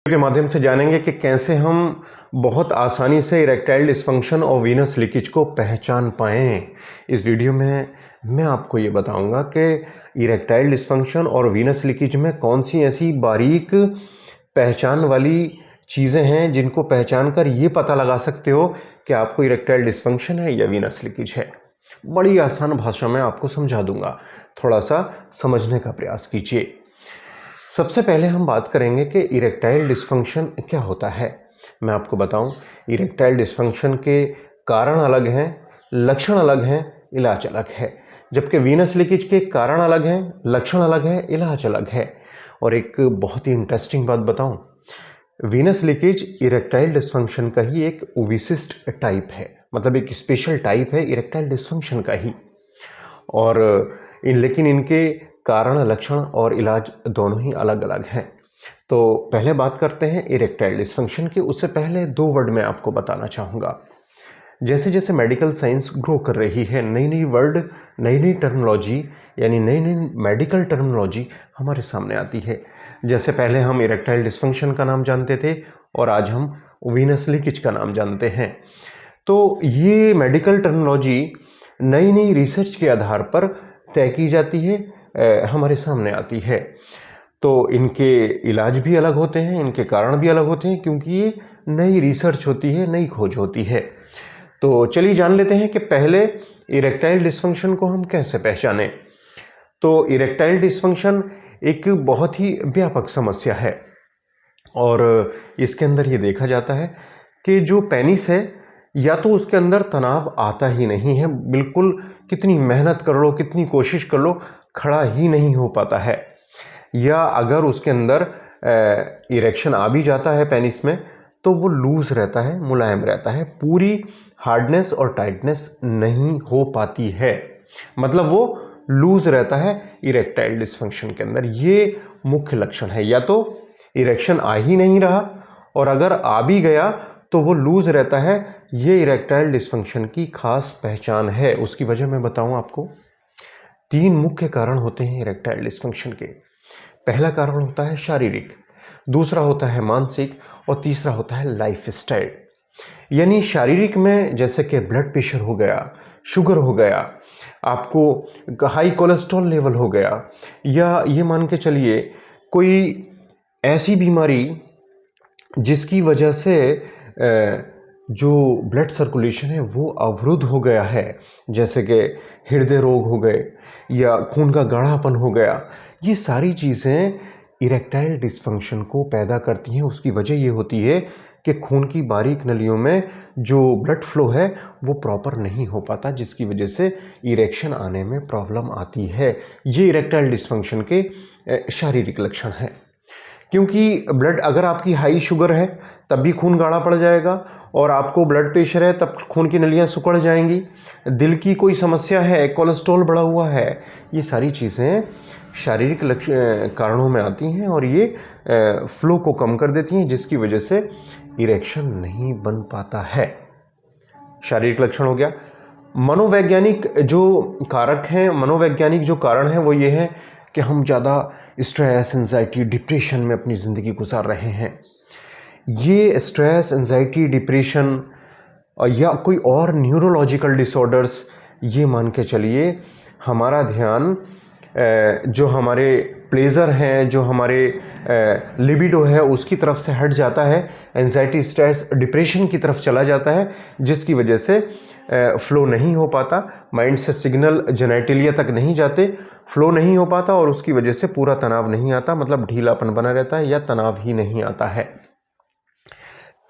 के माध्यम से जानेंगे कि कैसे हम बहुत आसानी से इरेक्टाइल डिस्फंक्शन और वीनस लीकेज को पहचान पाएँ। इस वीडियो में मैं आपको ये बताऊंगा कि इरेक्टाइल डिस्फंक्शन और वीनस लीकेज में कौन सी ऐसी बारीक पहचान वाली चीज़ें हैं जिनको पहचान कर ये पता लगा सकते हो कि आपको इरेक्टाइल डिस्फंक्शन है या वीनस लीकेज है। बड़ी आसान भाषा में आपको समझा दूंगा, थोड़ा सा समझने का प्रयास कीजिए। सबसे पहले हम बात करेंगे कि इरेक्टाइल डिस्फंक्शन क्या होता है। मैं आपको बताऊं, इरेक्टाइल डिस्फंक्शन के कारण अलग हैं, लक्षण अलग हैं, इलाज अलग है। जबकि वीनस लीकेज के कारण अलग हैं, लक्षण अलग है, इलाज अलग है। और एक बहुत ही इंटरेस्टिंग बात बताऊं, वीनस लीकेज इरेक्टाइल डिस्फंक्शन का ही एक विशिष्ट टाइप है, मतलब एक स्पेशल टाइप है इरेक्टाइल डिस्फंक्शन का ही। और लेकिन इनके कारण, लक्षण और इलाज दोनों ही अलग अलग हैं। तो पहले बात करते हैं इरेक्टाइल डिस्फंक्शन की। उससे पहले दो वर्ड मैं आपको बताना चाहूँगा। जैसे जैसे मेडिकल साइंस ग्रो कर रही है, नई नई वर्ड, नई नई टर्मिनोलॉजी, यानी नई नई मेडिकल टर्मिनोलॉजी हमारे सामने आती है। जैसे पहले हम इरेक्टाइल डिस्फंक्शन का नाम जानते थे और आज हम वीनस लीकेज का नाम जानते हैं। तो ये मेडिकल टर्मिनोलॉजी नई नई रिसर्च के आधार पर तय की जाती है, हमारे सामने आती है। तो इनके इलाज भी अलग होते हैं, इनके कारण भी अलग होते हैं, क्योंकि ये नई रिसर्च होती है, नई खोज होती है। तो चलिए जान लेते हैं कि पहले इरेक्टाइल डिस्फंक्शन को हम कैसे पहचानें। तो इरेक्टाइल डिस्फंक्शन एक बहुत ही व्यापक समस्या है और इसके अंदर ये देखा जाता है कि जो पेनिस है, या तो उसके अंदर तनाव आता ही नहीं है, बिल्कुल कितनी मेहनत कर लो, कितनी कोशिश कर लो, खड़ा ही नहीं हो पाता है। या अगर उसके अंदर इरेक्शन आ भी जाता है पेनिस में, तो वो लूज रहता है, मुलायम रहता है, पूरी हार्डनेस और टाइटनेस नहीं हो पाती है। मतलब वो लूज रहता है इरेक्टाइल डिस्फंक्शन के अंदर। ये मुख्य लक्षण है। या तो इरेक्शन आ ही नहीं रहा, और अगर आ भी गया तो वो लूज रहता है। ये इरेक्टाइल डिस्फंक्शन की खास पहचान है। उसकी वजह मैं बताऊं आपको, तीन मुख्य कारण होते हैं इरेक्टाइल डिस्फंक्शन के। पहला कारण होता है शारीरिक, दूसरा होता है मानसिक, और तीसरा होता है लाइफस्टाइल। यानी शारीरिक में जैसे कि ब्लड प्रेशर हो गया, शुगर हो गया, आपको हाई कोलेस्ट्रॉल लेवल हो गया, या ये मान के चलिए कोई ऐसी बीमारी जिसकी वजह से जो ब्लड सर्कुलेशन है वो अवरुद्ध हो गया है, जैसे कि हृदय रोग हो गए या खून का गाढ़ापन हो गया, ये सारी चीज़ें इरेक्टाइल डिस्फंक्शन को पैदा करती हैं। उसकी वजह ये होती है कि खून की बारीक नलियों में जो ब्लड फ्लो है वो प्रॉपर नहीं हो पाता, जिसकी वजह से इरेक्शन आने में प्रॉब्लम आती है। ये इरेक्टाइल डिस्फंक्शन के शारीरिक लक्षण हैं। क्योंकि ब्लड, अगर आपकी हाई शुगर है तब भी खून गाढ़ा पड़ जाएगा, और आपको ब्लड प्रेशर है तब खून की नलियां सिकुड़ जाएंगी, दिल की कोई समस्या है, कोलेस्ट्रॉल बढ़ा हुआ है, ये सारी चीज़ें शारीरिक कारणों में आती हैं और ये फ्लो को कम कर देती हैं, जिसकी वजह से इरेक्शन नहीं बन पाता है। शारीरिक लक्षण हो गया। मनोवैज्ञानिक जो कारक हैं, मनोवैज्ञानिक जो कारण हैं वो ये हैं कि हम ज़्यादा स्ट्रेस, एंजाइटी, डिप्रेशन में अपनी ज़िंदगी गुजार रहे हैं। ये स्ट्रेस, एंजाइटी, डिप्रेशन या कोई और न्यूरोलॉजिकल डिसऑर्डर्स, ये मान के चलिए हमारा ध्यान जो हमारे प्लेजर हैं, जो हमारे लिबिडो है, उसकी तरफ से हट जाता है, एंजाइटी, स्ट्रेस, डिप्रेशन की तरफ चला जाता है, जिसकी वजह से फ्लो नहीं हो पाता, माइंड से सिग्नल जेनेटिलिया तक नहीं जाते, फ्लो नहीं हो पाता, और उसकी वजह से पूरा तनाव नहीं आता, मतलब ढीलापन बना रहता है या तनाव ही नहीं आता है।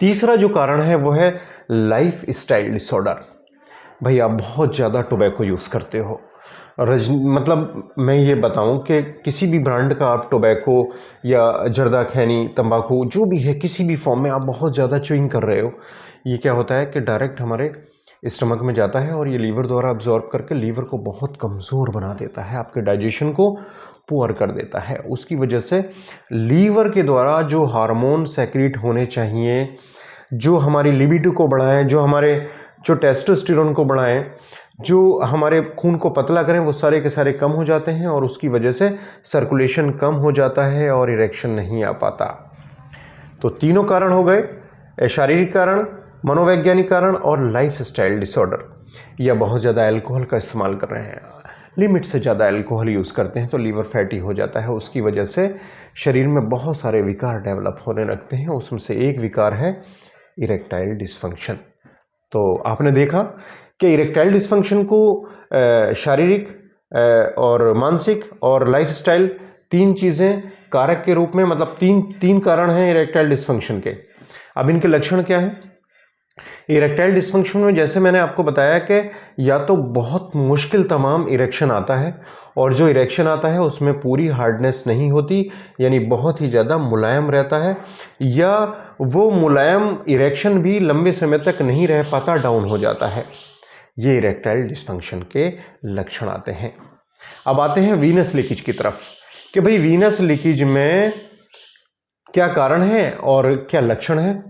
तीसरा जो कारण है वो है लाइफ स्टाइल डिसऑर्डर। भाई आप बहुत ज़्यादा टोबैको यूज़ करते हो, मतलब मैं ये बताऊं कि किसी भी ब्रांड का आप टोबैको या जर्दा, खैनी, तंबाकू, जो भी है, किसी भी फॉर्म में आप बहुत ज़्यादा च्युइंग कर रहे हो, ये क्या होता है कि डायरेक्ट हमारे स्टमक में जाता है और ये लीवर द्वारा अब्जॉर्ब करके लीवर को बहुत कमज़ोर बना देता है, आपके डाइजेशन को पुअर कर देता है। उसकी वजह से लीवर के द्वारा जो हार्मोन सेक्रेट होने चाहिए, जो हमारी लिबिडो को बढ़ाएं, जो टेस्टोस्टेरोन को बढ़ाएं, जो हमारे खून को पतला करें, वो सारे के सारे कम हो जाते हैं, और उसकी वजह से सर्कुलेशन कम हो जाता है और इरेक्शन नहीं आ पाता। तो तीनों कारण हो गए, शारीरिक कारण, मनोवैज्ञानिक कारण और लाइफस्टाइल डिसऑर्डर। या बहुत ज़्यादा अल्कोहल का इस्तेमाल कर रहे हैं, लिमिट से ज़्यादा अल्कोहल यूज़ करते हैं तो लीवर फैटी हो जाता है, उसकी वजह से शरीर में बहुत सारे विकार डेवलप होने लगते हैं। उसमें से एक विकार है इरेक्टाइल डिसफंक्शन। तो आपने देखा कि इरेक्टाइल डिसफंक्शन को शारीरिक और मानसिक और लाइफस्टाइल तीन चीज़ें कारक के रूप में, मतलब तीन कारण हैं इरेक्टाइल डिसफंक्शन के। अब इनके लक्षण क्या हैं? इरेक्टाइल डिसफंक्शन में जैसे मैंने आपको बताया कि या तो बहुत मुश्किल तमाम इरेक्शन आता है, और जो इरेक्शन आता है उसमें पूरी हार्डनेस नहीं होती, यानी बहुत ही ज़्यादा मुलायम रहता है, या वो मुलायम इरेक्शन भी लंबे समय तक नहीं रह पाता, डाउन हो जाता है। ये इरेक्टाइल डिसफंक्शन के लक्षण आते हैं। अब आते हैं वीनस लीकेज की तरफ कि भाई वीनस लीकेज में क्या कारण है और क्या लक्षण है,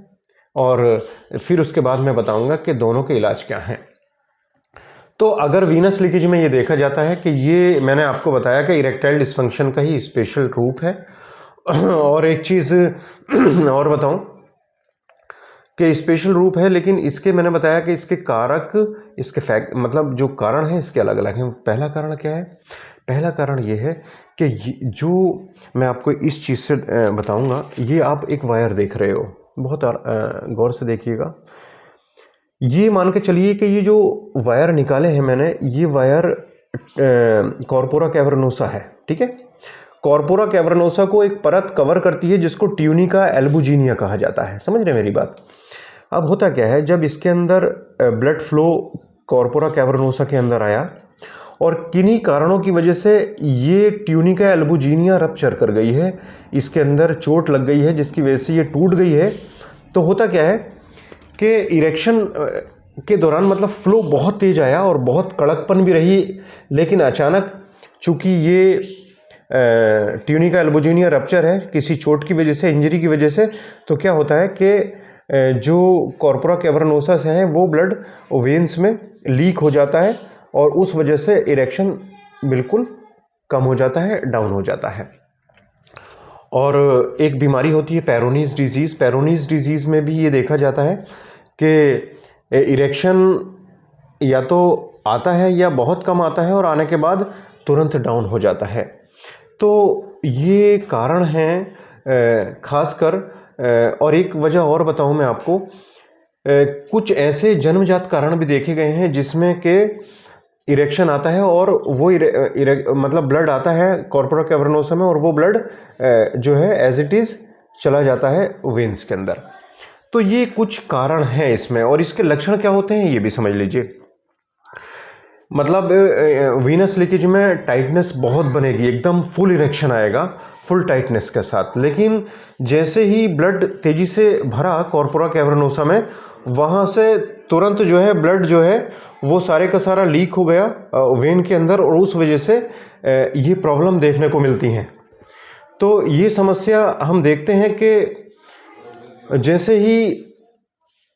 और फिर उसके बाद मैं बताऊंगा कि दोनों के इलाज क्या हैं। तो अगर वीनस लीकेज में ये देखा जाता है कि ये मैंने आपको बताया कि इरेक्टाइल डिसफंक्शन का ही स्पेशल रूप है। और एक चीज़ और बताऊं कि स्पेशल रूप है, लेकिन इसके मैंने बताया कि इसके कारक, इसके फैक्ट, मतलब जो कारण है इसके अलग अलग हैं। पहला कारण क्या है? पहला कारण ये है कि जो मैं आपको इस चीज़ से बताऊंगा, ये आप एक वायर देख रहे हो, बहुत गौर से देखिएगा। ये मान के चलिए कि ये जो वायर निकाले हैं मैंने, ये वायर कॉर्पोरा कैवर्नोसा है, ठीक है। कॉर्पोरा कैवर्नोसा को एक परत कवर करती है जिसको ट्यूनिका एल्बुजिनिया कहा जाता है। समझ रहे हैं मेरी बात? अब होता क्या है, जब इसके अंदर ब्लड फ्लो कॉर्पोरा कैवर्नोसा के अंदर आया और किन्हीं कारणों की वजह से ये ट्यूनिका एल्बुजिनिया रप्चर कर गई है, इसके अंदर चोट लग गई है जिसकी वजह से ये टूट गई है, तो होता क्या है कि इरेक्शन के दौरान मतलब फ्लो बहुत तेज आया और बहुत कड़कपन भी रही, लेकिन अचानक चूंकि ये ट्यूनिका एल्बुजिनिया रप्चर है किसी चोट की वजह से, इंजरी की वजह से, तो क्या होता है कि जो कॉर्पोरा कैवर्नोसा से है वो ब्लड वेन्स में लीक हो जाता है और उस वजह से इरेक्शन बिल्कुल कम हो जाता है, डाउन हो जाता है। और एक बीमारी होती है पेरोनीज डिजीज़। पेरोनीज डिजीज़ में भी ये देखा जाता है कि इरेक्शन या तो आता है या बहुत कम आता है और आने के बाद तुरंत डाउन हो जाता है। तो ये कारण हैं खासकर। और एक वजह और बताऊं मैं आपको, कुछ ऐसे जन्मजात कारण भी देखे गए हैं जिसमें कि इरेक्शन आता है और वो मतलब ब्लड आता है कॉर्पोरा कैवर्नोसा में और वो ब्लड जो है एज इट इज़ चला जाता है वेन्स के अंदर। तो ये कुछ कारण हैं इसमें, और इसके लक्षण क्या होते हैं ये भी समझ लीजिए। मतलब वीनस लीकेज में टाइटनेस बहुत बनेगी, एकदम फुल इरेक्शन आएगा फुल टाइटनेस के साथ, लेकिन जैसे ही ब्लड तेज़ी से भरा कॉर्पोरा कैवर्नोसा में, वहाँ से तुरंत जो है ब्लड जो है वो सारे का सारा लीक हो गया वेन के अंदर, और उस वजह से ये प्रॉब्लम देखने को मिलती हैं। तो ये समस्या हम देखते हैं कि जैसे ही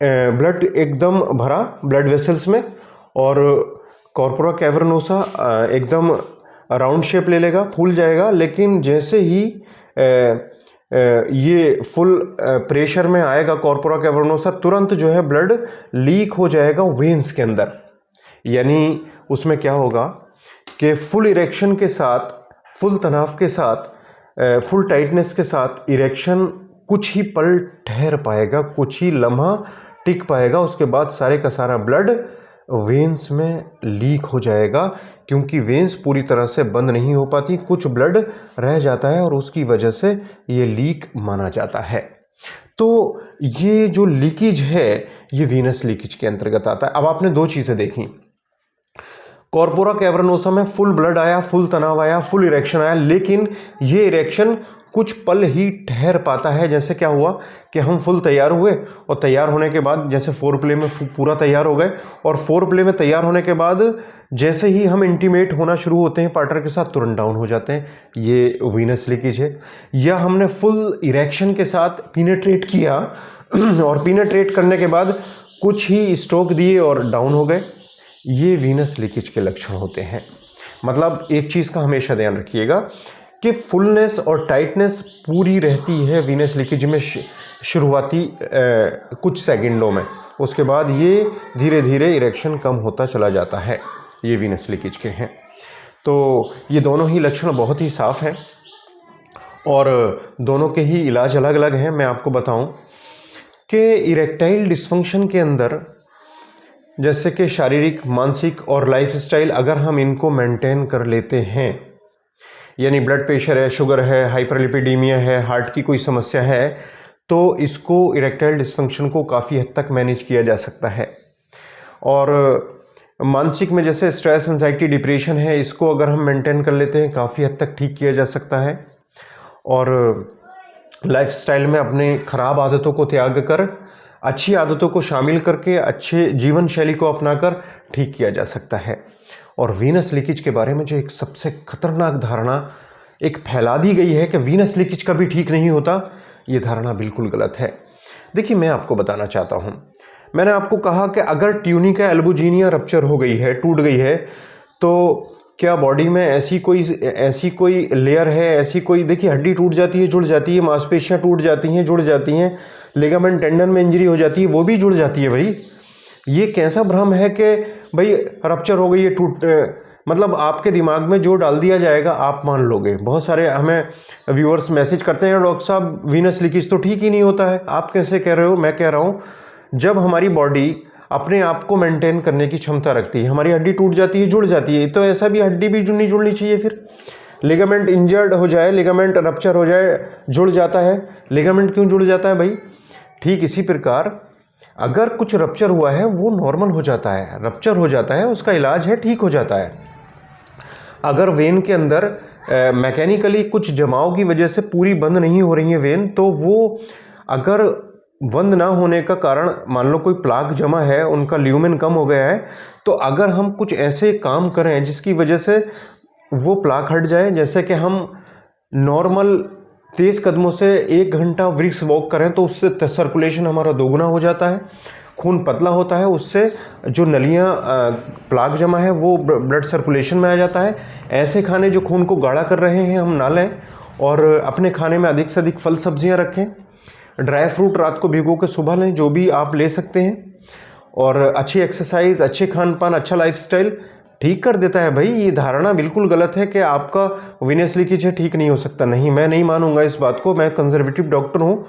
ब्लड एकदम भरा ब्लड वेसल्स में और कॉर्पोरा कैवर्नोसा एकदम राउंड शेप ले लेगा, फूल जाएगा, लेकिन जैसे ही ये फुल प्रेशर में आएगा कॉर्पोरा कैवर्नोसा, तुरंत जो है ब्लड लीक हो जाएगा वेन्स के अंदर। यानी उसमें क्या होगा कि फुल इरेक्शन के साथ, फुल तनाव के साथ, फुल टाइटनेस के साथ इरेक्शन कुछ ही पल ठहर पाएगा, कुछ ही लम्हा टिक पाएगा, उसके बाद सारे का सारा ब्लड वेन्स में लीक हो जाएगा, क्योंकि वेन्स पूरी तरह से बंद नहीं हो पाती, कुछ ब्लड रह जाता है और उसकी वजह से ये लीक माना जाता है। तो ये जो लीकेज है ये वीनस लीकेज के अंतर्गत आता है। अब आपने दो चीज़ें देखी, कॉर्पोरा कैवर्नोसा में फुल ब्लड आया, फुल तनाव आया, फुल इरेक्शन आया, लेकिन ये इरेक्शन कुछ पल ही ठहर पाता है। जैसे क्या हुआ कि हम फुल तैयार हुए और तैयार होने के बाद जैसे फोर प्ले में पूरा तैयार हो गए, और फोर प्ले में तैयार होने के बाद जैसे ही हम इंटीमेट होना शुरू होते हैं पार्टनर के साथ, तुरंत डाउन हो जाते हैं। ये वीनस लीकेज है। या हमने फुल इरेक्शन के साथ पीनेट्रेट किया और पीनेट्रेट करने के बाद कुछ ही स्ट्रोक दिए और डाउन हो गए, ये वीनस लीकेज के लक्षण होते हैं। मतलब एक चीज़ का हमेशा ध्यान रखिएगा कि फुलनेस और टाइटनेस पूरी रहती है वीनस लीकेज में शुरुआती कुछ सेकंडों में। उसके बाद ये धीरे धीरे इरेक्शन कम होता चला जाता है। ये वीनस लीकेज के हैं। तो ये दोनों ही लक्षण बहुत ही साफ हैं और दोनों के ही इलाज अलग अलग हैं। मैं आपको बताऊं कि इरेक्टाइल डिस्फंक्शन के अंदर जैसे कि शारीरिक, मानसिक और लाइफस्टाइल अगर हम इनको मेंटेन कर लेते हैं, यानी ब्लड प्रेशर है, शुगर है, हाइपरलिपिडीमिया है, हार्ट की कोई समस्या है, तो इसको इरेक्टाइल डिस्फंक्शन को काफ़ी हद तक मैनेज किया जा सकता है। और मानसिक में जैसे स्ट्रेस, एंजाइटी, डिप्रेशन है, इसको अगर हम मेंटेन कर लेते हैं काफ़ी हद तक ठीक किया जा सकता है। और लाइफस्टाइल में अपने ख़राब आदतों को त्याग कर अच्छी आदतों को शामिल करके अच्छे जीवन शैली को अपनाकर ठीक किया जा सकता है। और वीनस लीकेज के बारे में जो एक सबसे खतरनाक धारणा एक फैला दी गई है कि वीनस लीकेज कभी ठीक नहीं होता, ये धारणा बिल्कुल गलत है। देखिए, मैं आपको बताना चाहता हूँ, मैंने आपको कहा कि अगर ट्यूनिका एल्बुजिनिया रप्चर हो गई है, टूट गई है, तो क्या बॉडी में ऐसी कोई लेयर है, ऐसी कोई, देखिए हड्डी टूट जाती है, जुड़ जाती है, मांसपेशियाँ टूट जाती हैं, जुड़ जाती हैं, लिगामेंट टेंडन में इंजरी हो जाती है, वो भी जुड़ जाती है। भाई ये कैसा भ्रम है कि भाई रप्चर हो गई है, मतलब आपके दिमाग में जो डाल दिया जाएगा आप मान लोगे। बहुत सारे हमें व्यूअर्स मैसेज करते हैं, डॉक्टर साहब वीनस लीकेज तो ठीक ही नहीं होता है। आप कैसे कह रहे हो? मैं कह रहा हूँ, जब हमारी बॉडी अपने आप को मेंटेन करने की क्षमता रखती है, हमारी हड्डी टूट जाती है, जुड़ जाती है, तो ऐसा भी हड्डी भी नहीं जुड़नी चाहिए। फिर लिगामेंट इंजर्ड हो जाए, लिगामेंट रप्चर हो जाए, जुड़ जाता है, लिगामेंट क्यों जुड़ जाता है भाई? ठीक इसी प्रकार अगर कुछ रप्चर हुआ है वो नॉर्मल हो जाता है, रप्चर हो जाता है, उसका इलाज है, ठीक हो जाता है। अगर वेन के अंदर मैकेनिकली कुछ जमाव की वजह से पूरी बंद नहीं हो रही है वेन, तो वो अगर बंद ना होने का कारण मान लो कोई प्लाक जमा है, उनका ल्यूमेन कम हो गया है, तो अगर हम कुछ ऐसे काम करें जिसकी वजह से वो प्लाक हट जाए, जैसे कि हम नॉर्मल तेज़ कदमों से 1 घंटा ब्रिस्क वॉक करें तो उससे सर्कुलेशन हमारा दोगुना हो जाता है, खून पतला होता है, उससे जो नलियाँ प्लाक जमा है वो ब्लड सर्कुलेशन में आ जाता है। ऐसे खाने जो खून को गाढ़ा कर रहे हैं हम ना लें, और अपने खाने में अधिक से अधिक फल सब्जियां रखें, ड्राई फ्रूट रात को भिगो के सुबह लें, जो भी आप ले सकते हैं। और अच्छी एक्सरसाइज, अच्छे खान पान, अच्छा लाइफस्टाइल ठीक कर देता है। भाई ये धारणा बिल्कुल गलत है कि आपका वीनस लीकेज है, ठीक नहीं हो सकता। नहीं, मैं नहीं मानूंगा इस बात को। मैं कंजर्वेटिव डॉक्टर हूँ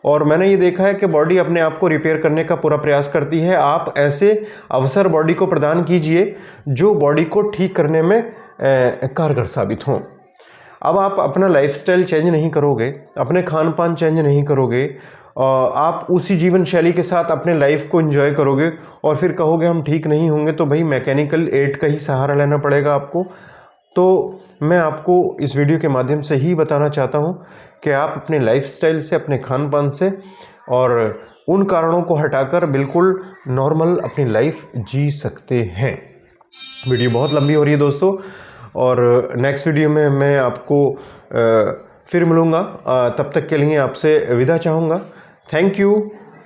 और मैंने ये देखा है कि बॉडी अपने आप को रिपेयर करने का पूरा प्रयास करती है। आप ऐसे अवसर बॉडी को प्रदान कीजिए जो बॉडी को ठीक करने में कारगर साबित हों। अब आप अपना लाइफस्टाइल चेंज नहीं करोगे, अपने खान पान चेंज नहीं करोगे, आप उसी जीवन शैली के साथ अपने लाइफ को एंजॉय करोगे और फिर कहोगे हम ठीक नहीं होंगे, तो भाई मैकेनिकल एड का ही सहारा लेना पड़ेगा आपको। तो मैं आपको इस वीडियो के माध्यम से ही बताना चाहता हूँ कि आप अपने लाइफस्टाइल से, अपने खान पान से और उन कारणों को हटाकर बिल्कुल नॉर्मल अपनी लाइफ जी सकते हैं। वीडियो बहुत लंबी हो रही है दोस्तों, और नेक्स्ट वीडियो में मैं आपको फिर मिलूँगा। तब तक के लिए आपसे विदा चाहूँगा। Thank you.